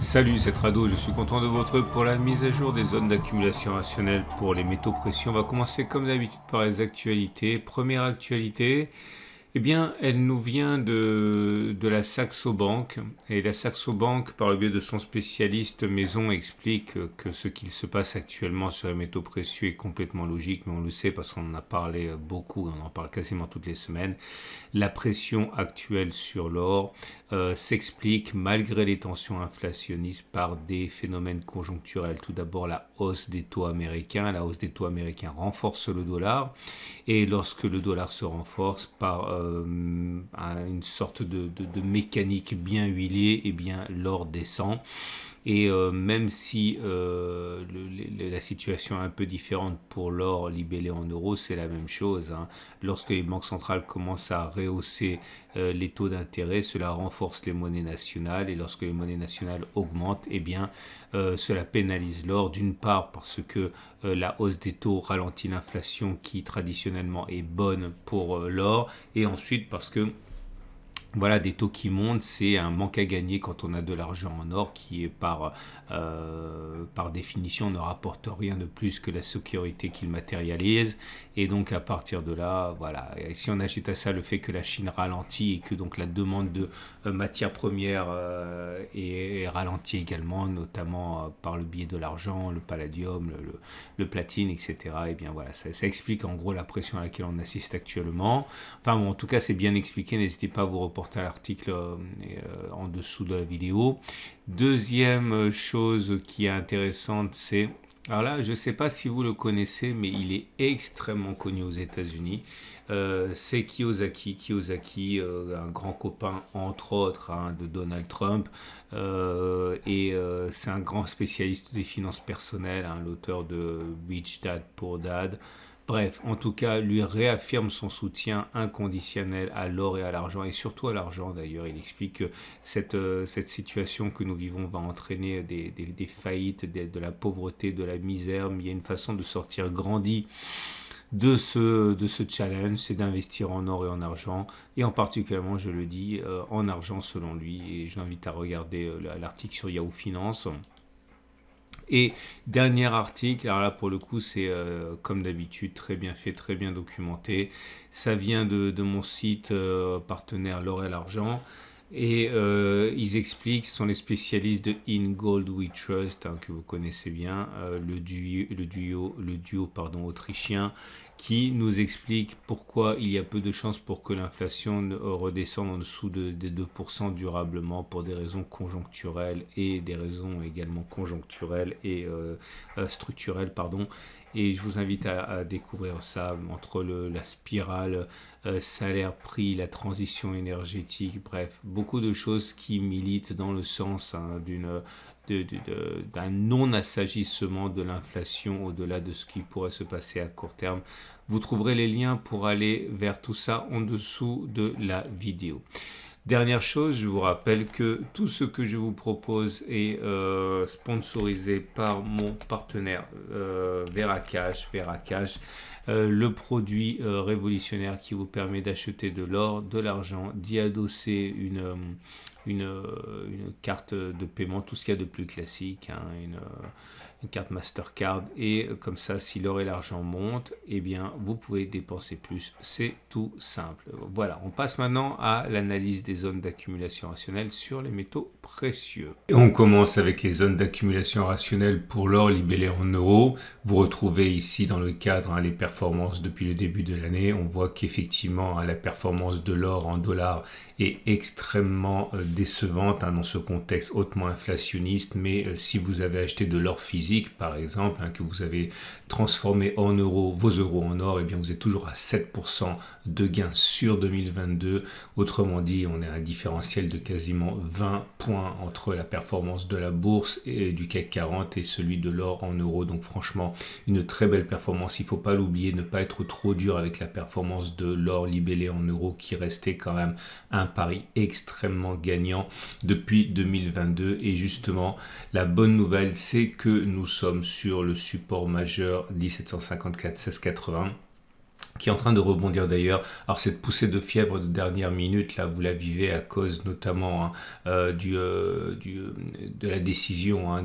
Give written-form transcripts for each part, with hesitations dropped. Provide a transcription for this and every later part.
Salut, c'est Rado, je suis content de vous retrouver pour la mise à jour des zones d'accumulation rationnelle pour les métaux précieux. On va commencer comme d'habitude par les actualités. Première actualité, eh bien, elle nous vient de la Saxo Bank. Et la Saxo Bank, par le biais de son spécialiste maison, explique que ce qu'il se passe actuellement sur les métaux précieux est complètement logique, mais on le sait parce qu'on en a parlé beaucoup, on en parle quasiment toutes les semaines. La pression actuelle sur l'or s'explique malgré les tensions inflationnistes par des phénomènes conjoncturels. Tout d'abord, la hausse des taux américains. La hausse des taux américains renforce le dollar. Et lorsque le dollar se renforce par une sorte de mécanique bien huilée, eh bien l'or descend. Et même si la situation est un peu différente pour l'or libellé en euros, c'est la même chose, hein. Lorsque les banques centrales commencent à rehausser les taux d'intérêt, cela renforce les monnaies nationales. Et lorsque les monnaies nationales augmentent, eh bien, cela pénalise l'or, d'une part parce que la hausse des taux ralentit l'inflation qui traditionnellement est bonne pour l'or, et ensuite parce que voilà, des taux qui montent, c'est un manque à gagner quand on a de l'argent en or qui est par définition ne rapporte rien de plus que la sécurité qu'il matérialise. Et donc à partir de là, voilà, et si on ajoute à ça le fait que la Chine ralentit et que donc la demande de matières premières est ralentie également, notamment par le biais de l'argent, le palladium, le platine, etc. Et bien voilà, ça explique en gros la pression à laquelle on assiste actuellement. Enfin bon, en tout cas c'est bien expliqué, n'hésitez pas à vous reporter à l'article en dessous de la vidéo. Deuxième chose qui est intéressante, c'est... Alors là, je ne sais pas si vous le connaissez, mais il est extrêmement connu aux États-Unis. C'est Kiyosaki. Kiyosaki, un grand copain, entre autres, hein, de Donald Trump. C'est un grand spécialiste des finances personnelles, hein, l'auteur de Rich Dad Poor Dad. Bref, en tout cas, lui réaffirme son soutien inconditionnel à l'or et à l'argent, et surtout à l'argent d'ailleurs. Il explique que cette situation que nous vivons va entraîner des faillites, de la pauvreté, de la misère, mais il y a une façon de sortir grandi de ce challenge, c'est d'investir en or et en argent, et en particulièrement, je le dis, en argent selon lui, et je l'invite à regarder l'article sur Yahoo Finance. Et dernier article, alors là pour le coup c'est comme d'habitude très bien fait, très bien documenté. Ça vient de mon site partenaire L'Or et l'Argent. Et ils expliquent, ce sont les spécialistes de In Gold We Trust, hein, que vous connaissez bien, le duo autrichien, qui nous explique pourquoi il y a peu de chances pour que l'inflation redescende en dessous des 2% durablement pour des raisons conjoncturelles et des raisons également conjoncturelles et structurelles, pardon. Et je vous invite à découvrir ça entre la spirale salaire-prix, la transition énergétique, bref, beaucoup de choses qui militent dans le sens, hein, d'un non-assagissement de l'inflation au-delà de ce qui pourrait se passer à court terme. Vous trouverez les liens pour aller vers tout ça en dessous de la vidéo. Dernière chose, je vous rappelle que tout ce que je vous propose est sponsorisé par mon partenaire Veracash, le produit révolutionnaire qui vous permet d'acheter de l'or, de l'argent, d'y adosser une carte de paiement, tout ce qu'il y a de plus classique, hein, une carte Mastercard, et comme ça, si l'or et l'argent montent, eh bien, vous pouvez dépenser plus. C'est tout simple. Voilà, on passe maintenant à l'analyse des zones d'accumulation rationnelle sur les métaux précieux. Et on commence avec les zones d'accumulation rationnelle pour l'or libellé en euros. Vous retrouvez ici dans le cadre, hein, les performances depuis le début de l'année. On voit qu'effectivement, hein, la performance de l'or en dollars est extrêmement décevante, hein, dans ce contexte hautement inflationniste. Mais si vous avez acheté de l'or physique, par exemple, hein, que vous avez transformé en euros, vos euros en or, et bien vous êtes toujours à 7% de gain sur 2022. Autrement dit, on est à un différentiel de quasiment 20 points entre la performance de la bourse et du CAC 40 et celui de l'or en euros. Donc franchement, une très belle performance. Il ne faut pas l'oublier, ne pas être trop dur avec la performance de l'or libellé en euros qui restait quand même un pari extrêmement gagnant depuis 2022. Et justement, la bonne nouvelle, c'est que nous sommes sur le support majeur 1754-1680. qui est en train de rebondir d'ailleurs. Alors cette poussée de fièvre de dernière minute, là, vous la vivez à cause notamment de la décision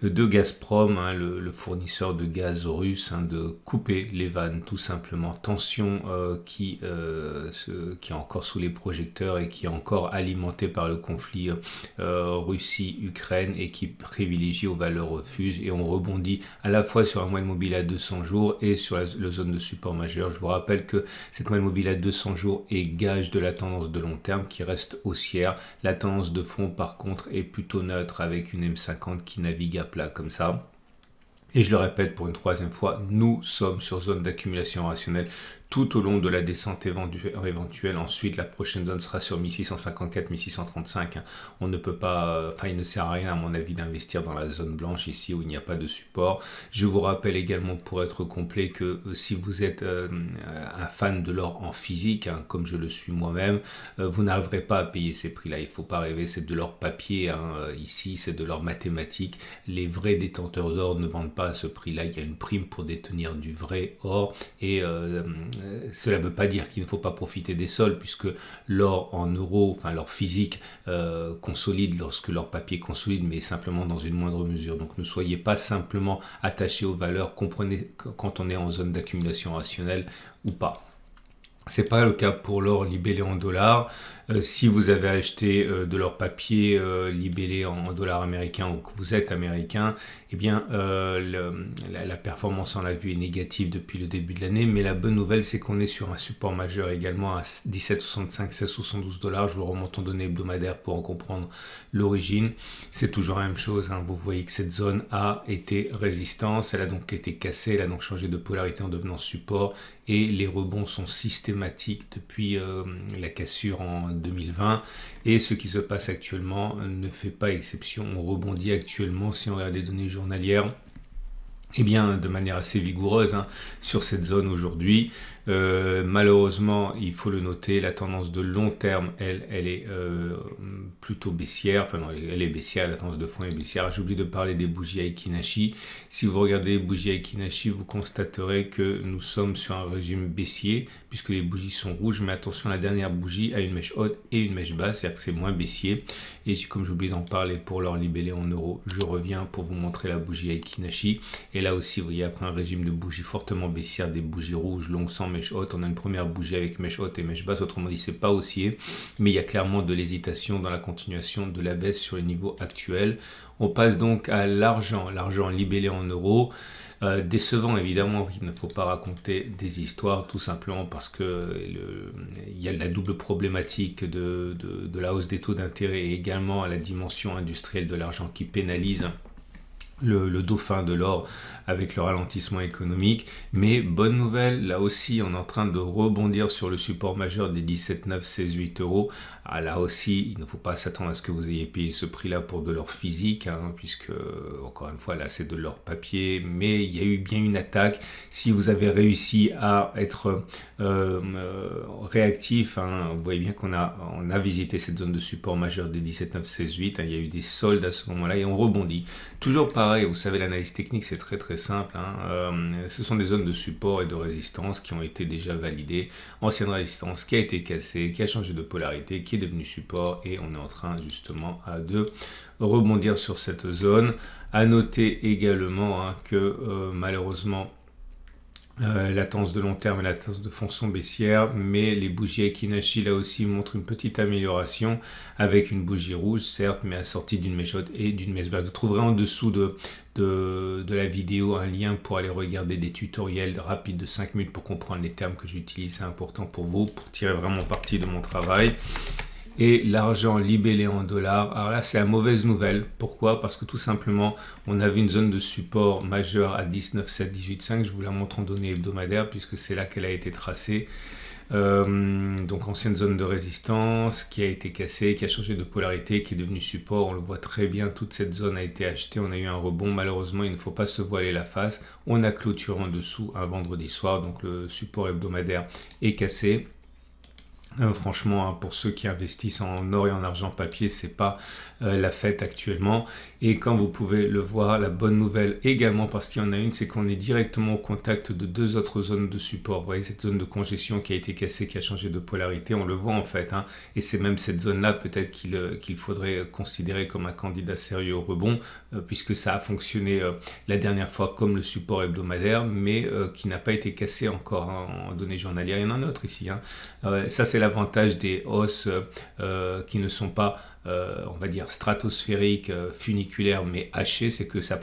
de Gazprom, le fournisseur de gaz russe, de couper les vannes tout simplement. Tension qui est encore sous les projecteurs et qui est encore alimentée par le conflit Russie-Ukraine et qui privilégie aux valeurs refuges. Et on rebondit à la fois sur un moyenne mobile à 200 jours et sur la zone de support majeur. Je vous rappelle que cette moyenne mobile à 200 jours est gage de la tendance de long terme qui reste haussière. La tendance de fond par contre est plutôt neutre avec une M50 qui navigue à plat comme ça. Et je le répète pour une troisième fois, nous sommes sur zone d'accumulation rationnelle tout au long de la descente éventuelle. Ensuite, la prochaine zone sera sur 1654, 1635. On ne peut pas, il ne sert à rien à mon avis d'investir dans la zone blanche ici où il n'y a pas de support. Je vous rappelle également pour être complet que si vous êtes un fan de l'or en physique, comme je le suis moi-même, vous n'arriverez pas à payer ces prix-là. Il ne faut pas rêver, c'est de l'or papier. Ici, c'est de l'or mathématique. Les vrais détenteurs d'or ne vendent pas à ce prix-là. Il y a une prime pour détenir du vrai or et cela ne veut pas dire qu'il ne faut pas profiter des sols puisque l'or en euros, l'or physique consolide lorsque l'or papier consolide, mais simplement dans une moindre mesure. Donc ne soyez pas simplement attachés aux valeurs, comprenez quand on est en zone d'accumulation rationnelle ou pas. C'est pas le cas pour l'or libellé en dollars. Si vous avez acheté de l'or papier libellé en dollars américains ou que vous êtes américain, eh bien la performance on l'a vu est négative depuis le début de l'année. Mais la bonne nouvelle c'est qu'on est sur un support majeur également à 17,65, 16,72 dollars. Je vous remonte en données hebdomadaires pour en comprendre l'origine. C'est toujours la même chose. Vous voyez que cette zone a été résistance. Elle a donc été cassée. Elle a donc changé de polarité en devenant support. Et les rebonds sont systématiques depuis la cassure en 2020 et ce qui se passe actuellement ne fait pas exception. On rebondit actuellement, si on regarde les données journalières, eh bien, de manière assez vigoureuse sur cette zone aujourd'hui. Malheureusement, il faut le noter, la tendance de long terme, elle est plutôt baissière. Elle est baissière, la tendance de fond est baissière. J'oublie de parler des bougies Aiki-Nashi. Si vous regardez les bougies Aiki-Nashi, vous constaterez que nous sommes sur un régime baissier, puisque les bougies sont rouges. Mais attention, la dernière bougie a une mèche haute et une mèche basse, c'est-à-dire que c'est moins baissier. Et comme j'oublie d'en parler pour l'or libellé en euros, je reviens pour vous montrer la bougie Aiki-Nashi. Et là aussi, vous voyez, après un régime de bougies fortement baissières, des bougies rouges longues sans mèche haute, on a une première bougie avec mèche haute et mèche basse, autrement dit, c'est pas haussier, mais il y a clairement de l'hésitation dans la continuation de la baisse sur les niveaux actuels. On passe donc à l'argent libellé en euros. Décevant évidemment, il ne faut pas raconter des histoires tout simplement parce que il y a la double problématique de la hausse des taux d'intérêt et également à la dimension industrielle de l'argent qui pénalise le dauphin de l'or avec le ralentissement économique. Mais bonne nouvelle, là aussi on est en train de rebondir sur le support majeur des 17,9, 16,8 euros. Là aussi il ne faut pas s'attendre à ce que vous ayez payé ce prix là pour de l'or physique, puisque encore une fois là c'est de l'or papier, mais il y a eu bien une attaque. Si vous avez réussi à être réactif, vous voyez bien qu'on a visité cette zone de support majeur des 17,9, 16,8, il y a eu des soldes à ce moment là et on rebondit. Toujours pareil, vous savez, l'analyse technique c'est très très simple. Ce sont des zones de support et de résistance qui ont été déjà validées. Ancienne résistance qui a été cassée, qui a changé de polarité, qui est devenue support et on est en train justement de rebondir sur cette zone. À noter également que malheureusement la tendance de long terme et la tendance de fond sont baissières, mais les bougies Aiki-Nashi là aussi montrent une petite amélioration avec une bougie rouge certes, mais assortie d'une mèche haute et d'une mèche basse. Vous trouverez en dessous de la vidéo un lien pour aller regarder des tutoriels rapides de 5 minutes pour comprendre les termes que j'utilise. C'est important pour vous, pour tirer vraiment parti de mon travail. Et l'argent libellé en dollars, alors là c'est la mauvaise nouvelle. Pourquoi? Parce que tout simplement on avait une zone de support majeure à 19,7, 18,5. Je vous la montre en données hebdomadaires puisque c'est là qu'elle a été tracée. Donc ancienne zone de résistance qui a été cassée, qui a changé de polarité, qui est devenue support. On le voit très bien, toute cette zone a été achetée, on a eu un rebond. Malheureusement il ne faut pas se voiler la face, on a clôturé en dessous un vendredi soir, donc le support hebdomadaire est cassé. Franchement, hein, pour ceux qui investissent en or et en argent papier, c'est pas la fête actuellement. Et quand vous pouvez le voir, la bonne nouvelle également, parce qu'il y en a une, c'est qu'on est directement au contact de deux autres zones de support. Vous voyez cette zone de congestion qui a été cassée, qui a changé de polarité, on le voit en fait. Hein, et c'est même cette zone-là peut-être qu'il faudrait considérer comme un candidat sérieux au rebond, puisque ça a fonctionné la dernière fois comme le support hebdomadaire, mais qui n'a pas été cassé encore hein, en données journalières. Il y en a un autre ici. Hein. Ça, c'est l'avantage des hausses qui ne sont pas, on va dire, stratosphériques, funiculaires, mais hachées, c'est que ça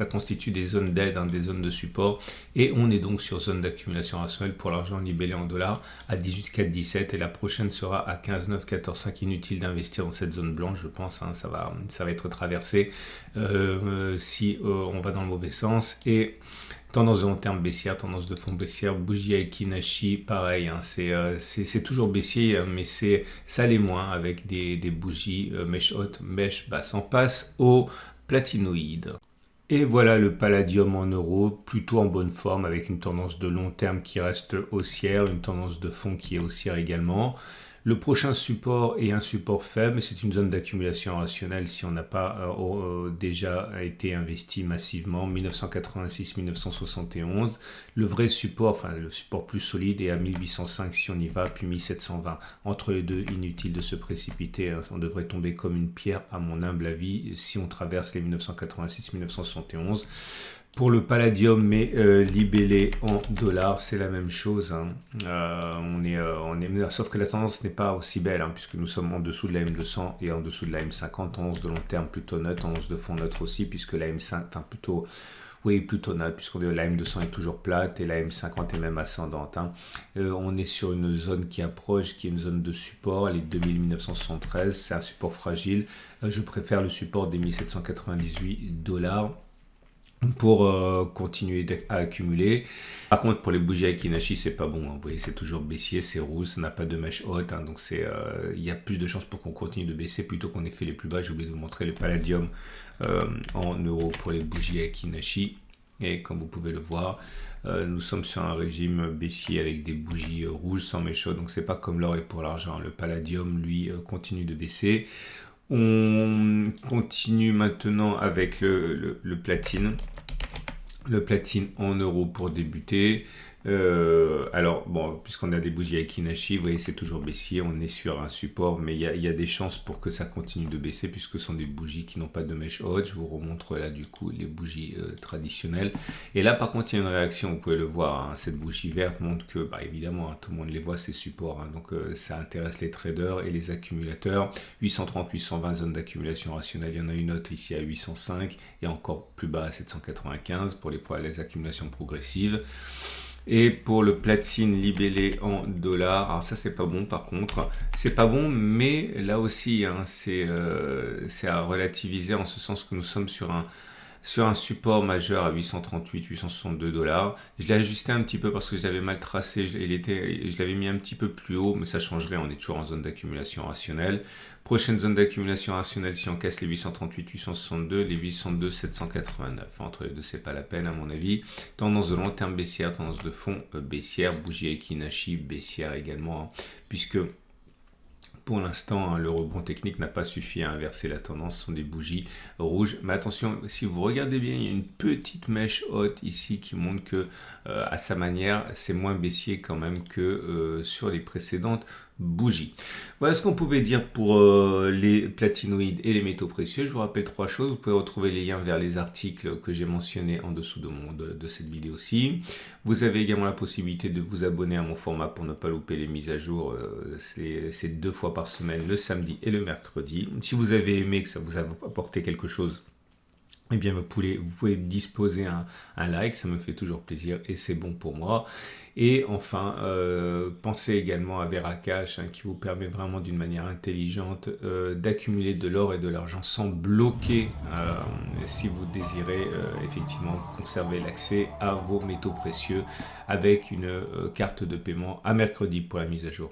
constitue des zones d'aide, hein, des zones de support. Et on est donc sur zone d'accumulation rationnelle pour l'argent libellé en dollars à 18,417 et la prochaine sera à 15,9, 14,5. Inutile d'investir dans cette zone blanche, je pense. Hein, ça va être traversé si on va dans le mauvais sens. Et tendance de long terme baissière, tendance de fond baissière, bougie Aiki-Nashi, pareil, hein, c'est toujours baissier, mais ça l'est moins avec des bougies mèche haute, mèche basse. On passe au platinoïde. Et voilà le palladium en euros, plutôt en bonne forme avec une tendance de long terme qui reste haussière, une tendance de fond qui est haussière également. Le prochain support est un support faible, c'est une zone d'accumulation rationnelle si on n'a pas déjà été investi massivement, 1986-1971. Le vrai support, enfin le support plus solide est à 1805 si on y va, puis 1720. Entre les deux, inutile de se précipiter, on devrait tomber comme une pierre à mon humble avis si on traverse les 1986-1971. Pour le palladium, mais libellé en dollars, c'est la même chose. Hein. Sauf que la tendance n'est pas aussi belle, hein, puisque nous sommes en dessous de la M200 et en dessous de la M50. Tendance de long terme plutôt neutre, tendance de fond neutre aussi, puisque la M5, enfin plutôt neutre, puisque la M200 est toujours plate et la M50 est même ascendante. Hein. On est sur une zone qui approche, qui est une zone de support, elle est 2000-1973, c'est un support fragile. Je préfère le support des 1798 $ pour continuer à accumuler. Par contre, pour les bougies Aiki-Nashi, c'est pas bon. Hein. Vous voyez, c'est toujours baissier, c'est rouge, ça n'a pas de mèche haute. Hein. Donc, il y a plus de chances pour qu'on continue de baisser plutôt qu'on ait fait les plus bas. J'ai oublié de vous montrer le palladium en euros pour les bougies Aiki-Nashi. Et comme vous pouvez le voir, nous sommes sur un régime baissier avec des bougies rouges sans mèche haute. Donc, c'est pas comme l'or et pour l'argent. Le palladium, lui, continue de baisser. On continue maintenant avec le platine. Le platine en euros pour débuter. Alors, bon, puisqu'on a des bougies Aiki-Nashi, vous voyez, c'est toujours baissier. On est sur un support, mais il y a des chances pour que ça continue de baisser, puisque ce sont des bougies qui n'ont pas de mèche haute. Je vous remontre là, du coup, les bougies traditionnelles. Et là, par contre, il y a une réaction, vous pouvez le voir. Hein, cette bougie verte montre que, bah, évidemment, hein, tout le monde les voit, ces supports. Hein, donc, ça intéresse les traders et les accumulateurs. 830, 820, zone d'accumulation rationnelle. Il y en a une autre ici à 805 et encore plus bas à 795 pour les accumulations progressives. Et pour le platine libellé en dollars, alors ça c'est pas bon par contre, c'est pas bon, mais là aussi hein, c'est à relativiser en ce sens que nous sommes sur un support majeur à 838, 862 $. Je l'ai ajusté un petit peu parce que je l'avais mal tracé, je l'avais mis un petit peu plus haut, mais ça changerait, on est toujours en zone d'accumulation rationnelle. Prochaine zone d'accumulation rationnelle, si on casse les 838, 862, les 802, 789. Entre les deux, c'est pas la peine à mon avis. Tendance de long terme baissière, tendance de fond baissière, bougie Aiki-Nashi baissière également, hein, puisque pour l'instant, hein, le rebond technique n'a pas suffi à inverser la tendance, ce sont des bougies rouges. Mais attention, si vous regardez bien, il y a une petite mèche haute ici qui montre que, à sa manière, c'est moins baissier quand même que sur les précédentes bougies. Voilà ce qu'on pouvait dire pour les platinoïdes et les métaux précieux. Je vous rappelle 3 choses. Vous pouvez retrouver les liens vers les articles que j'ai mentionnés en dessous de cette vidéo-ci. Vous avez également la possibilité de vous abonner à mon format pour ne pas louper les mises à jour. C'est 2 fois par semaine, le samedi et le mercredi. Si vous avez aimé, que ça vous a apporté quelque chose, eh bien vous pouvez disposer un like, ça me fait toujours plaisir et c'est bon pour moi. Et enfin, pensez également à Veracash, hein, qui vous permet vraiment d'une manière intelligente d'accumuler de l'or et de l'argent sans bloquer si vous désirez effectivement conserver l'accès à vos métaux précieux avec une carte de paiement à mercredi pour la mise à jour.